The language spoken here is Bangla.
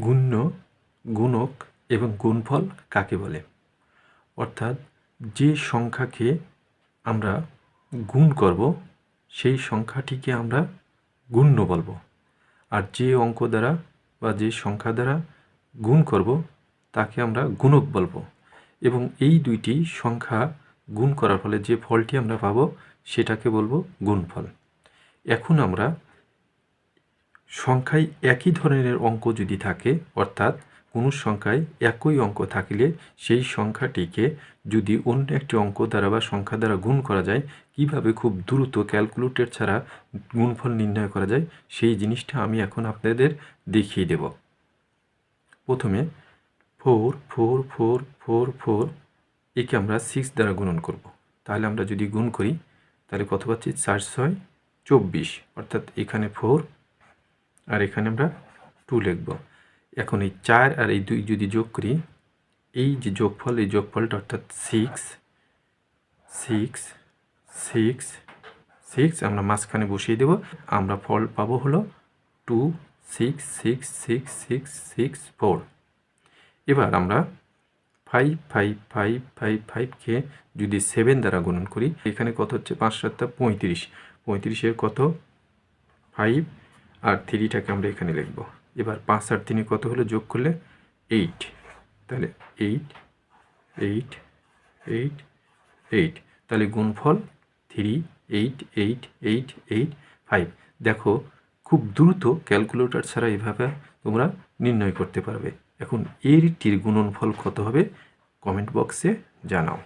গুণ্য, গুণক এবং গুণফল কাকে বলে? অর্থাৎ যে সংখ্যাকে আমরা গুণ করব সেই সংখ্যাটিকে আমরা গুণ্য বলবো, আর যে অঙ্ক দ্বারা বা যে সংখ্যা দ্বারা গুণ করব তাকে আমরা গুণক বলবো। এবং এই দুইটি সংখ্যা গুণ করার ফলে যে ফলটি আমরা পাবো সেটাকে বলবো গুণফল। এখন আমরা সংখ্যায় একই ধরনের অঙ্ক যদি থাকে, অর্থাৎ কোনো সংখ্যায় একই অঙ্ক থাকলে সেই সংখ্যাটিকে যদি অন্য একটি অঙ্ক দ্বারা বা সংখ্যা দ্বারা গুণ করা যায়, কিভাবে খুব দ্রুত ক্যালকুলেটর ছাড়া গুণফল নির্ণয় করা যায় সেই জিনিসটা আমি এখন আপনাদের দেখিয়ে দেব। প্রথমে 4 4 4 4 4 একে আমরা 6 দ্বারা গুণন করব। তাহলে আমরা যদি গুণ করি তাহলে কত পাচ্ছি? 4 6 24, অর্থাৎ এখানে 4 আর এখানে আমরা 2 লিখব। এখন এই 4 আর এই 2 যদি যোগ করি, এই যে যোগফল, এই যোগফলটা অর্থাৎ 6 6 6 6 আমরা মাঝখানে বসিয়ে দেব। আমরা ফল পাবো হলো 2 6 6 6 6 6 4। এবার আমরা 5 5 5 5 5কে যদি 7 দ্বারা গুণন করি, এখানে কত হচ্ছে? 5 7 35, 35-এর কত? 5 আর 3টাকে আমরা এখানে লিখব। এবার 5 আর 3 কত হলো? যোগ করলে 8, তাহলে 8 8 8 8, তাহলে গুণফল 3 8 8 8 8 5। দেখো খুব দ্রুত ক্যালকুলেটর ছাড়া এভাবে তোমরা নির্ণয় করতে পারবে। এখন এরটির গুণনফল কত হবে কমেন্ট বক্সে জানাও।